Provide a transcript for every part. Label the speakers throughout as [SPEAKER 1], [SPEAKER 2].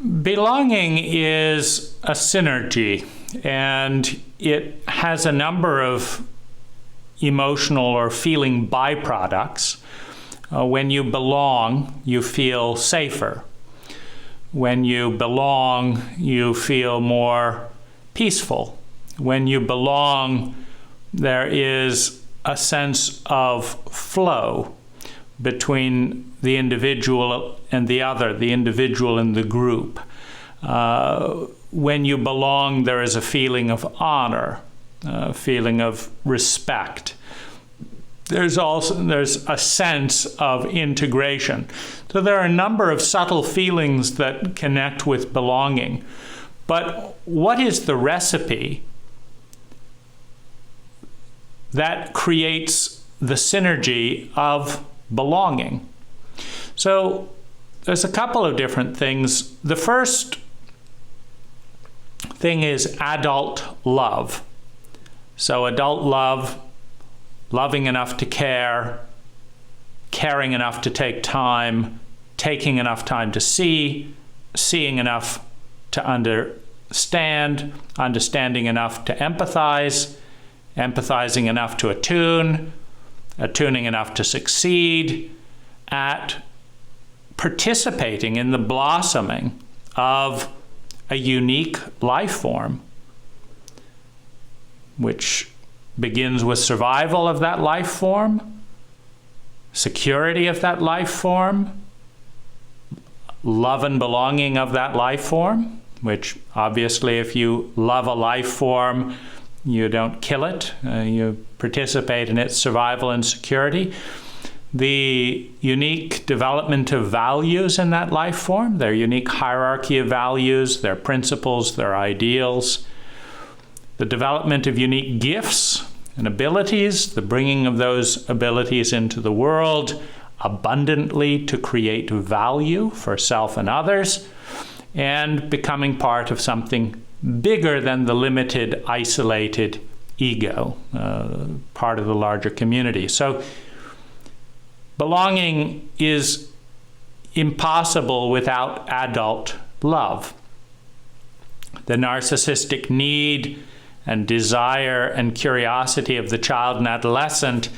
[SPEAKER 1] Belonging is a synergy, and it has a number of emotional or feeling byproducts. When you belong, you feel safer. When you belong, you feel more peaceful. When you belong, there is a sense of flow between the individual and the other, the individual and the group. When you belong, there is a feeling of honor, a feeling of respect. There's a sense of integration. So there are a number of subtle feelings that connect with belonging. But what is the recipe that creates the synergy of belonging? So there's a couple of different things. The first thing is adult love. So adult love, loving enough to care, caring enough to take time, taking enough time to see, seeing enough to understand, understanding enough to empathize, empathizing enough to attune, attuning enough to succeed at participating in the blossoming of a unique life form, which begins with survival of that life form, security of that life form, love and belonging of that life form, which obviously if you love a life form, you don't kill it, you participate in its survival and security. The unique development of values in that life form, their unique hierarchy of values, their principles, their ideals, the development of unique gifts and abilities, the bringing of those abilities into the world abundantly to create value for self and others, and becoming part of something bigger than the limited, isolated ego, part of the larger community. So belonging is impossible without adult love. The narcissistic need and desire and curiosity of the child and adolescent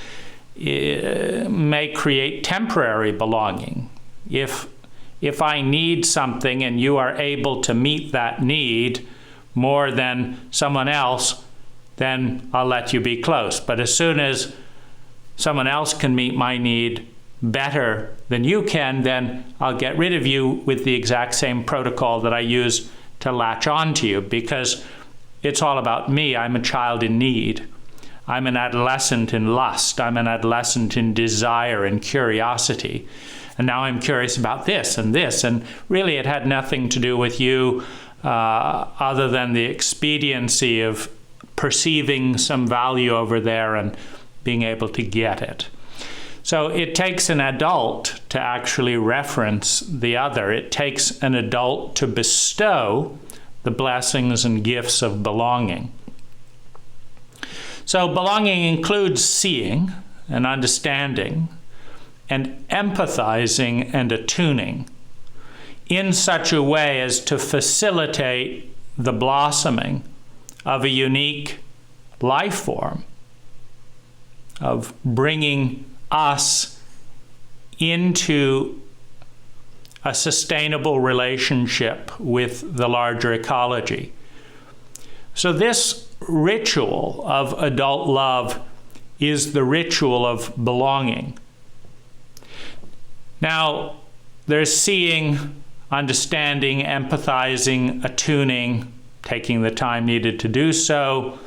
[SPEAKER 1] may create temporary belonging. If I need something and you are able to meet that need more than someone else, then I'll let you be close. But as soon as someone else can meet my need better than you can, then I'll get rid of you with the exact same protocol that I use to latch on to you, because it's all about me. I'm a child in need. I'm an adolescent in lust. I'm an adolescent in desire and curiosity. And now I'm curious about this and this. And really it had nothing to do with you other than the expediency of perceiving some value over there and being able to get it. So it takes an adult to actually reference the other. It takes an adult to bestow the blessings and gifts of belonging. So belonging includes seeing and understanding and empathizing and attuning in such a way as to facilitate the blossoming of a unique life form, of bringing us into a sustainable relationship with the larger ecology. So this ritual of adult love is the ritual of belonging. Now, there's seeing, understanding, empathizing, attuning, taking the time needed to do so,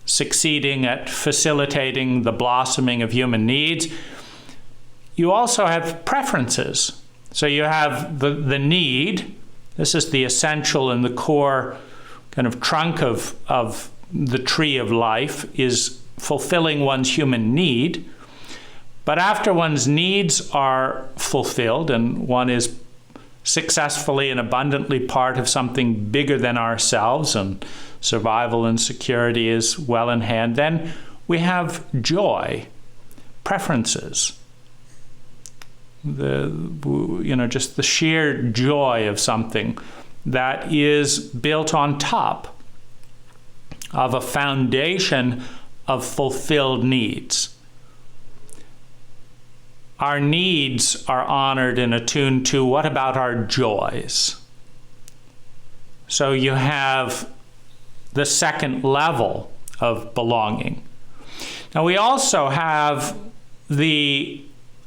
[SPEAKER 1] succeeding at facilitating the blossoming of human needs. You also have preferences. So you have the need. This is the essential and the core kind of trunk of the tree of life, is fulfilling one's human need. But after one's needs are fulfilled and one is successfully and abundantly part of something bigger than ourselves and survival and security is well in hand, then we have joy, preferences. Just the sheer joy of something that is built on top of a foundation of fulfilled needs. Our needs are honored and attuned to what about our joys? So you have the second level of belonging. Now we also have the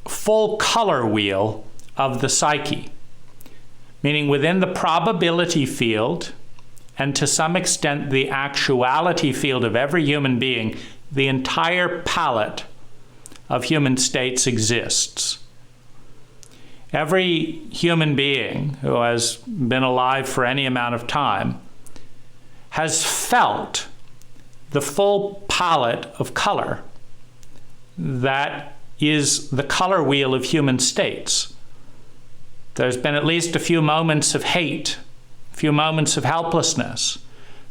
[SPEAKER 1] full color wheel of the psyche, meaning within the probability field and to some extent the actuality field of every human being, the entire palette of human states exists. Every human being who has been alive for any amount of time has felt the full palette of color that is the color wheel of human states. There's been at least a few moments of hate, a few moments of helplessness,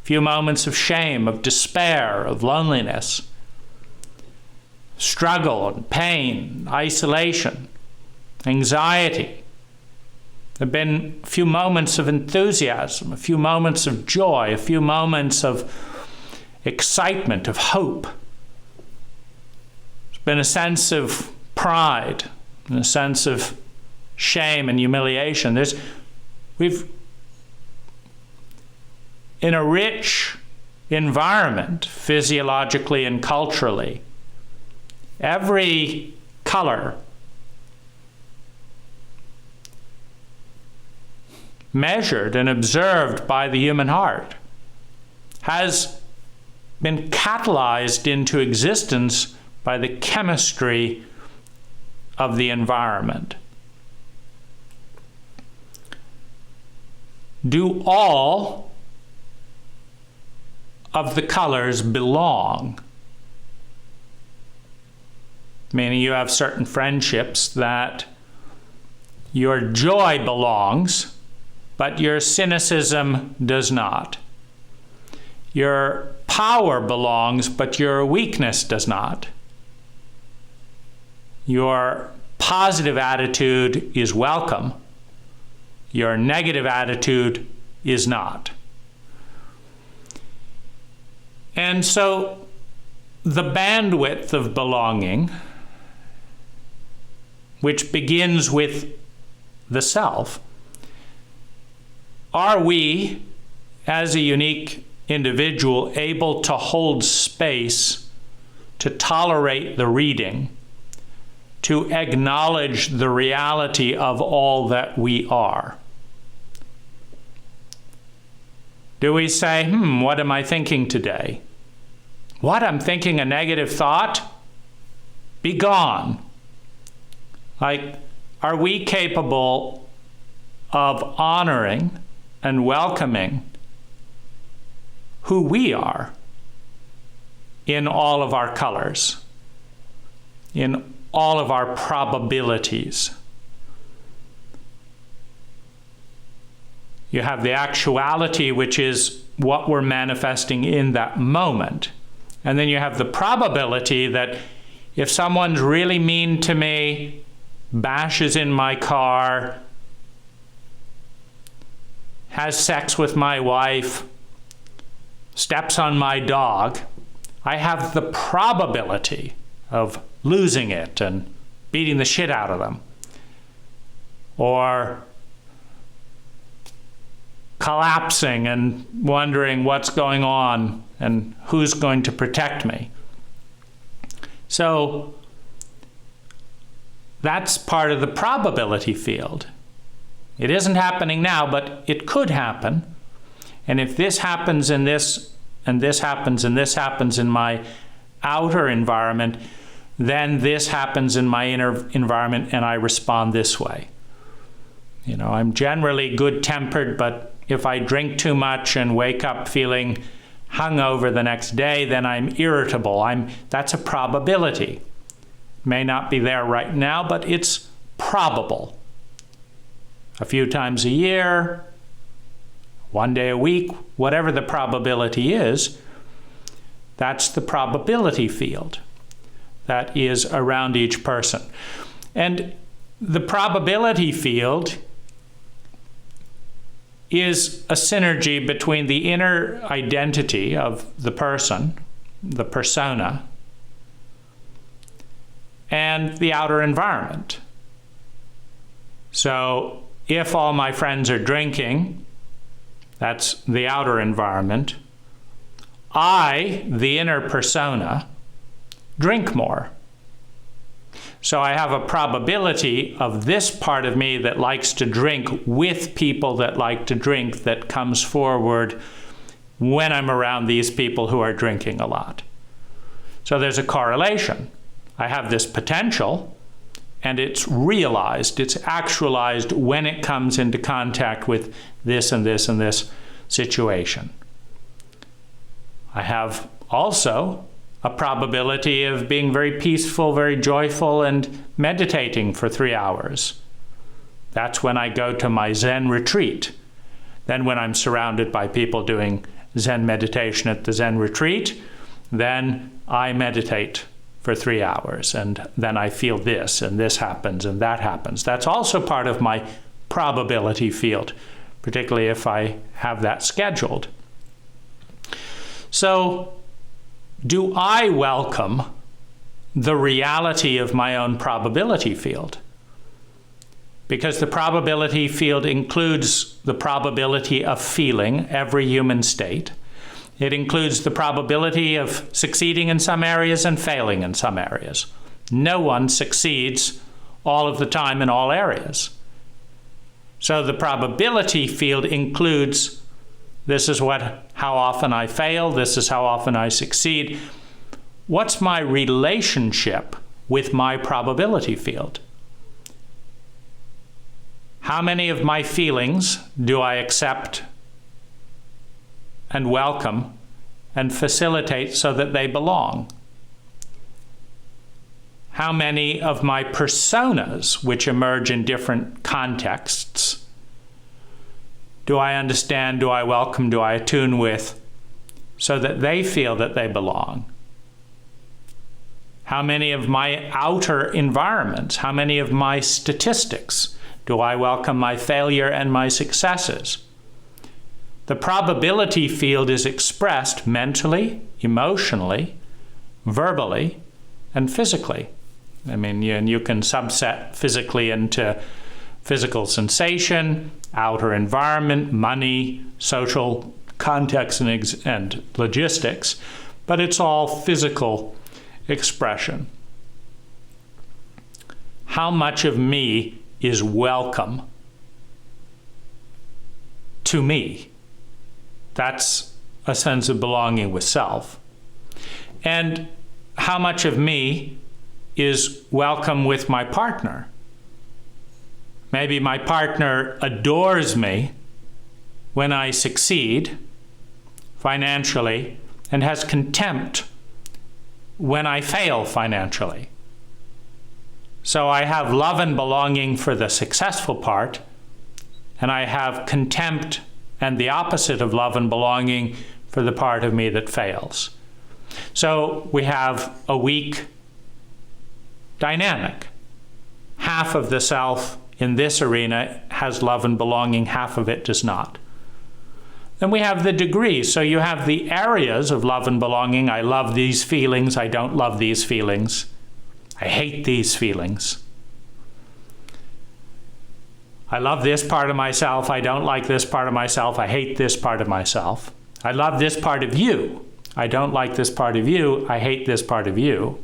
[SPEAKER 1] a few moments of shame, of despair, of loneliness, struggle and pain, isolation, anxiety. There have been a few moments of enthusiasm, a few moments of joy, a few moments of excitement, of hope. There's been a sense of pride and a sense of shame and humiliation. We've in a rich environment, physiologically and culturally, every color measured and observed by the human heart has been catalyzed into existence by the chemistry of the environment. Do all of the colors belong? Meaning you have certain friendships that your joy belongs, but your cynicism does not. Your power belongs, but your weakness does not. Your positive attitude is welcome. Your negative attitude is not. And so the bandwidth of belonging, which begins with the self, are we, as a unique individual, able to hold space to tolerate the reading, to acknowledge the reality of all that we are? Do we say, what am I thinking today? What, I'm thinking a negative thought? Be gone. Like, are we capable of honoring and welcoming who we are in all of our colors, in all of our probabilities? You have the actuality, which is what we're manifesting in that moment. And then you have the probability that if someone's really mean to me, bashes in my car, has sex with my wife, steps on my dog, I have the probability of losing it and beating the shit out of them, or collapsing and wondering what's going on and who's going to protect me. So that's part of the probability field. It isn't happening now, but it could happen. And if this happens in this, and this happens, and this happens in my outer environment, then this happens in my inner environment, and I respond this way. You know, I'm generally good-tempered, but if I drink too much and wake up feeling hungover the next day, then I'm irritable. That's a probability. May not be there right now, but it's probable. A few times a year, one day a week, whatever the probability is, that's the probability field that is around each person. And the probability field is a synergy between the inner identity of the person, the persona, and the outer environment. So if all my friends are drinking, that's the outer environment, I, the inner persona, drink more. So I have a probability of this part of me that likes to drink with people that like to drink that comes forward when I'm around these people who are drinking a lot. So there's a correlation. I have this potential, and it's realized, it's actualized when it comes into contact with this and this and this situation. I have also a probability of being very peaceful, very joyful, and meditating for 3 hours. That's when I go to my Zen retreat. Then when I'm surrounded by people doing Zen meditation at the Zen retreat, then I meditate for 3 hours, and then I feel this, and this happens, and that happens. That's also part of my probability field, particularly if I have that scheduled. So, do I welcome the reality of my own probability field? Because the probability field includes the probability of feeling every human state. It includes the probability of succeeding in some areas and failing in some areas. No one succeeds all of the time in all areas. So the probability field includes this is how often I fail, this is how often I succeed. What's my relationship with my probability field? How many of my feelings do I accept and welcome and facilitate so that they belong? How many of my personas, which emerge in different contexts, do I understand, do I welcome, do I attune with, so that they feel that they belong? How many of my outer environments, how many of my statistics, do I welcome my failure and my successes? The probability field is expressed mentally, emotionally, verbally, and physically. I mean, you can subset physically into physical sensation, outer environment, money, social context, and logistics, but it's all physical expression. How much of me is welcome to me? That's a sense of belonging with self. And how much of me is welcome with my partner? Maybe my partner adores me when I succeed financially and has contempt when I fail financially. So I have love and belonging for the successful part, and I have contempt and the opposite of love and belonging for the part of me that fails. So we have a weak dynamic. Half of the self in this arena has love and belonging, half of it does not. Then we have the degrees. So you have the areas of love and belonging. I love these feelings. I don't love these feelings. I hate these feelings. I love this part of myself. I don't like this part of myself. I hate this part of myself. I love this part of you. I don't like this part of you. I hate this part of you.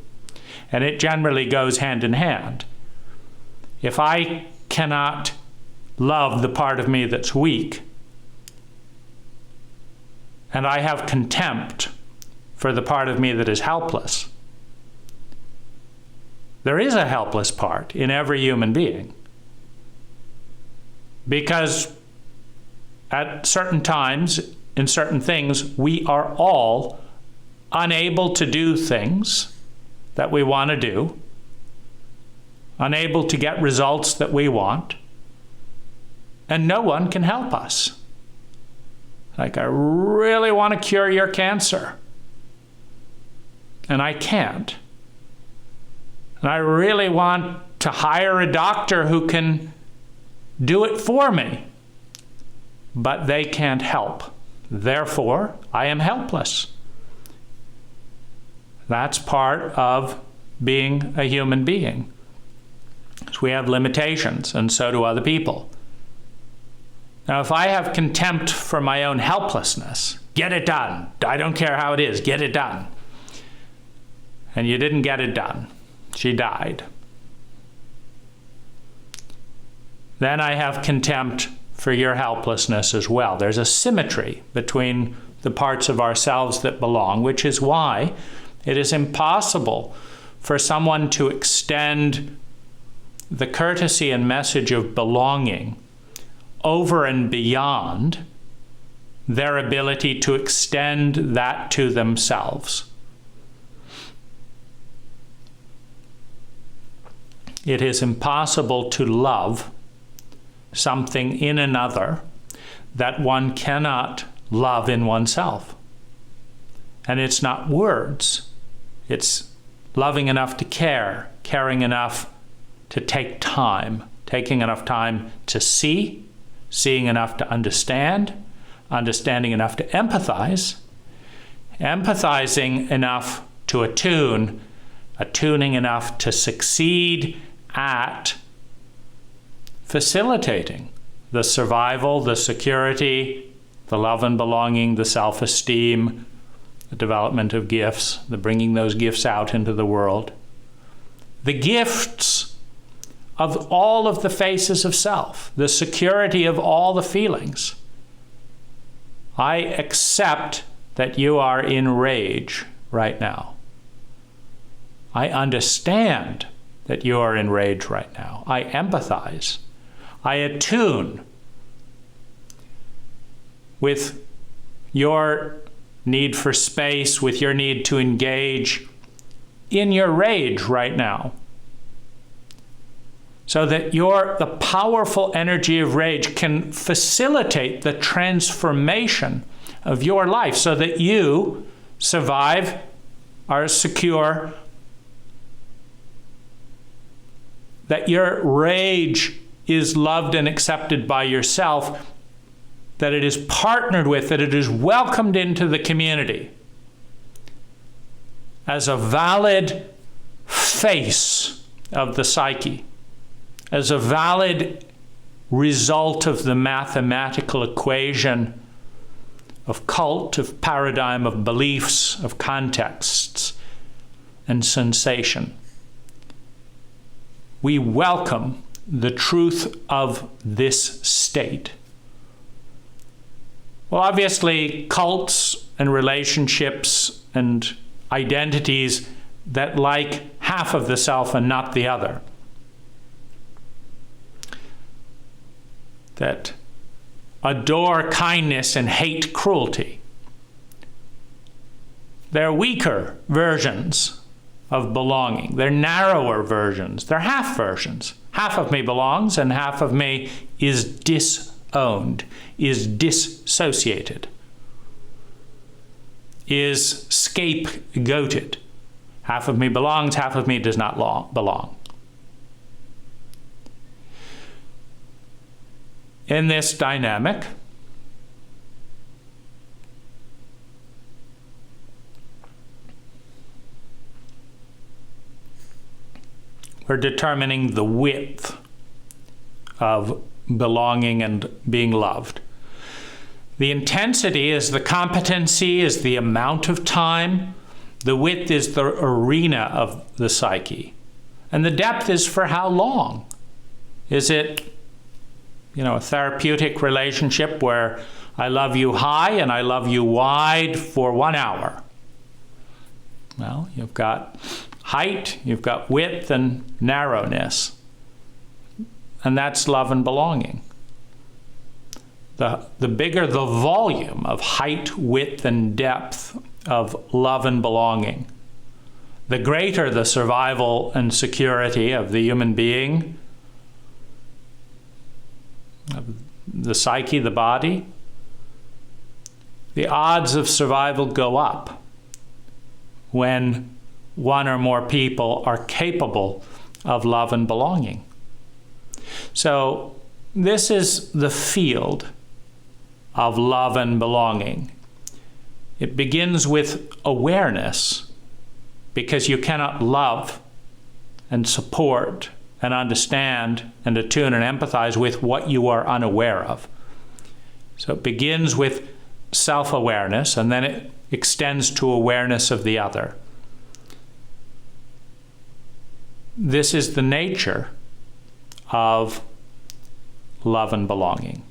[SPEAKER 1] And it generally goes hand in hand. If I cannot love the part of me that's weak, and I have contempt for the part of me that is helpless, there is a helpless part in every human being. Because at certain times, in certain things, we are all unable to do things that we want to do, unable to get results that we want, and no one can help us. Like, I really want to cure your cancer, and I can't. And I really want to hire a doctor who can do it for me, but they can't help. Therefore, I am helpless. That's part of being a human being. So we have limitations, and so do other people. Now, if I have contempt for my own helplessness, get it done. I don't care how it is, get it done. And you didn't get it done. She died. Then I have contempt for your helplessness as well. There's a symmetry between the parts of ourselves that belong, which is why it is impossible for someone to extend the courtesy and message of belonging over and beyond their ability to extend that to themselves. It is impossible to love something in another that one cannot love in oneself. And it's not words. It's loving enough to care, caring enough to take time, taking enough time to see, seeing enough to understand, understanding enough to empathize, empathizing enough to attune, attuning enough to succeed at facilitating the survival, the security, the love and belonging, the self-esteem, the development of gifts, the bringing those gifts out into the world. The gifts of all of the faces of self, the security of all the feelings. I accept that you are in rage right now. I understand that you are in rage right now. I empathize. I attune with your need for space, with your need to engage in your rage right now. So that the powerful energy of rage can facilitate the transformation of your life so that you survive, are secure, that your rage is loved and accepted by yourself, that it is partnered with, that it is welcomed into the community as a valid face of the psyche, as a valid result of the mathematical equation of cult, of paradigm, of beliefs, of contexts, and sensation. We welcome the truth of this state. Well, obviously, cults and relationships and identities that like half of the self and not the other, that adore kindness and hate cruelty, they're weaker versions of belonging. They're narrower versions. They're half versions. Half of me belongs and half of me is disowned, is dissociated, is scapegoated. Half of me belongs, half of me does not belong. In this dynamic, we're determining the width of belonging and being loved. The intensity is the competency, is the amount of time. The width is the arena of the psyche. And the depth is for how long. Is it, a therapeutic relationship where I love you high and I love you wide for 1 hour? Well, you've got height, you've got width and narrowness. And that's love and belonging. The bigger the volume of height, width, and depth of love and belonging, the greater the survival and security of the human being, of the psyche, the body. The odds of survival go up when one or more people are capable of love and belonging. So this is the field of love and belonging. It begins with awareness, because you cannot love and support and understand and attune and empathize with what you are unaware of. So it begins with self-awareness, and then it extends to awareness of the other. This is the nature of love and belonging.